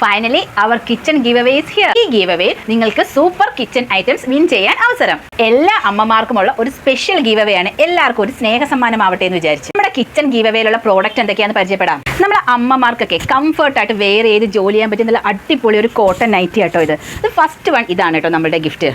Finally അവർ kitchen give away is here. ഈ give away നിങ്ങൾക്ക് സൂപ്പർ കിച്ചൺ ഐറ്റംസ് വിൻ ചെയ്യാൻ അവസരം. എല്ലാ അമ്മമാർക്കുമുള്ള ഒരു സ്പെഷ്യൽ ഗിവ് അവേ ആണ്. എല്ലാവർക്കും ഒരു സ്നേഹ സമ്മാനമാവട്ടെ എന്ന് വിചാരിച്ചു നമ്മുടെ കിച്ചൺ ഗിവ് അവേയിലുള്ള പ്രോഡക്റ്റ് എന്തൊക്കെയാണെന്ന് പരിചയപ്പെടാം. നമ്മുടെ അമ്മമാർക്കൊക്കെ കംഫർട്ടായിട്ട് വേറെ ഏത് ജോലി ചെയ്യാൻ പറ്റിയ നല്ല അടിപൊളി ഒരു കോട്ടൺ നൈറ്റി കേട്ടോ. ഇത് ഫസ്റ്റ് വൺ ഇതാണ് കേട്ടോ നമ്മുടെ ഗിഫ്റ്റ്.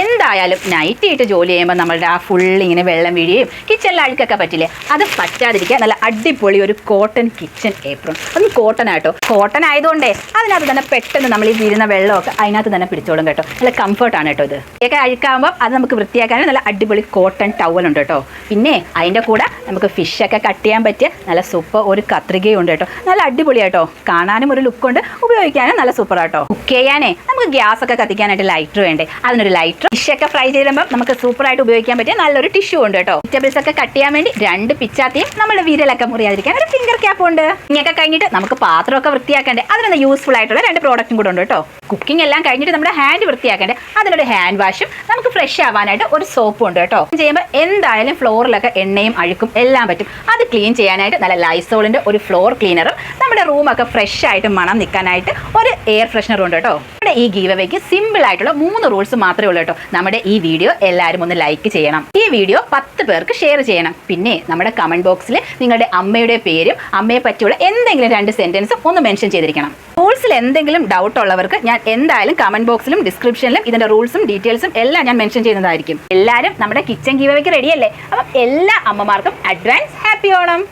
എന്തായാലും നൈറ്റ് ഇട്ട് ജോലി ചെയ്യുമ്പോൾ നമ്മളുടെ ആ ഫുള്ള് ഇങ്ങനെ വെള്ളം വീഴുകയും കിച്ചണിൽ അഴുക്കൊക്കെ പറ്റില്ലേ, അത് പറ്റാതിരിക്കുക നല്ല അടിപൊളി ഒരു കോട്ടൺ കിച്ചൺ ഏപ്രോൺ. അതും കോട്ടൺ ആട്ടോ. കോട്ടൺ ആയതുകൊണ്ടേ അതിനകത്ത് തന്നെ പെട്ടെന്ന് നമ്മൾ ഈ വീഴുന്ന വെള്ളമൊക്കെ അതിനകത്ത് തന്നെ പിടിച്ചോളും കേട്ടോ. നല്ല കംഫർട്ടാണ് കേട്ടോ ഇത്. ഇതൊക്കെ അഴുക്കാകുമ്പോൾ അത് നമുക്ക് വൃത്തിയാക്കാനും നല്ല അടിപൊളി കോട്ടൺ ടവലുണ്ട് കേട്ടോ. പിന്നെ അതിൻ്റെ കൂടെ നമുക്ക് ഫിഷൊക്കെ കട്ട് ചെയ്യാൻ പറ്റിയ നല്ല സൂപ്പർ ഒരു കത്രികയും ഉണ്ട് കേട്ടോ. നല്ല അടിപൊളിയാട്ടോ. കാണാനും ഒരു ലുക്കുണ്ട്, ഉപയോഗിക്കാനും നല്ല സൂപ്പറാട്ടോ. കുക്ക് ചെയ്യാനേ നമുക്ക് ഗ്യാസ് ഒക്കെ കത്തിക്കാനായിട്ട് ലൈറ്റർ വേണ്ടേ, അതിനൊരു ലൈറ്റർ. ഫിഷൊക്കെ ഫ്രൈ ചെയ്യുമ്പോൾ നമുക്ക് സൂപ്പറായിട്ട് ഉപയോഗിക്കാൻ പറ്റിയ നല്ലൊരു ടിഷ്യൂ ഉണ്ട് കേട്ടോ. വെജിറ്റബിൾസ് ഒക്കെ കട്ട് ചെയ്യാൻ വേണ്ടി 2 പിച്ചാത്തിയും നമ്മുടെ വിരലൊക്കെ മുറിയാതിരിക്കാൻ ഒരു ഫിംഗർ ക്യാപ്പ് ഉണ്ട്. ഇങ്ങനെയൊക്കെ കഴിഞ്ഞിട്ട് നമുക്ക് പാത്രമൊക്കെ വൃത്തിയാക്കണ്ടേ, അതിനൊന്ന് യൂസ്ഫുൾ ആയിട്ടുള്ള 2 പ്രോഡക്റ്റും കൂടെ ഉണ്ട് കേട്ടോ. കുക്കിംഗ് എല്ലാം കഴിഞ്ഞിട്ട് നമ്മുടെ ഹാൻഡ് വൃത്തിയാക്കണ്ടേ, അതിനൊരു ഹാൻഡ് വാഷും നമുക്ക് ഫ്രഷ് ആവാനായിട്ട് ഒരു സോപ്പും ഉണ്ട് കേട്ടോ. ചെയ്യുമ്പോൾ എന്തായാലും ഫ്ലോറിലൊക്കെ എണ്ണയും അഴുക്കും എല്ലാം പറ്റും. അത് ക്ലീൻ ചെയ്യാനായിട്ട് നല്ല ലൈസോളിന്റെ ഒരു ഫ്ലോർ ക്ലീനറും നമ്മുടെ റൂമൊക്കെ ഫ്രഷ് ആയിട്ട് മണം നിൽക്കാനായിട്ട് ഒരു എയർ ഫ്രഷ്നറും ഉണ്ട് കേട്ടോ. നമ്മുടെ ഈ ഗീവ് അവേക്ക് സിമ്പിൾ ആയിട്ടുള്ള 3 റൂൾസ് മാത്രമേ ഉള്ളൂ കേട്ടോ. നമ്മുടെ ഈ വീഡിയോ എല്ലാവരും ഒന്ന് ലൈക്ക് ചെയ്യണം. ഈ വീഡിയോ 10 പേർക്ക് ഷെയർ ചെയ്യണം. പിന്നെ നമ്മുടെ കമന്റ് ബോക്സിൽ നിങ്ങളുടെ അമ്മയുടെ പേരും അമ്മയെ പറ്റിയുള്ള എന്തെങ്കിലും 2 സെന്റൻസും ഒന്ന് മെൻഷൻ ചെയ്തിരിക്കണം. റൂൾസിൽ എന്തെങ്കിലും ഡൗട്ട് ഉള്ളവർക്ക് ഞാൻ എന്തായാലും കമന്റ് ബോക്സിലും ഡിസ്ക്രിപ്ഷനിലും ഇതിന്റെ റൂൾസും ഡീറ്റെയിൽസും എല്ലാം ഞാൻ മെൻഷൻ ചെയ്യുന്നതായിരിക്കും. എല്ലാവരും നമ്മുടെ കിച്ചൺ ഗീവ് അവേക്ക് റെഡിയല്ലേ? അപ്പം എല്ലാ അമ്മമാർക്കും അഡ്വാൻസ് ഹാപ്പി ഓണം.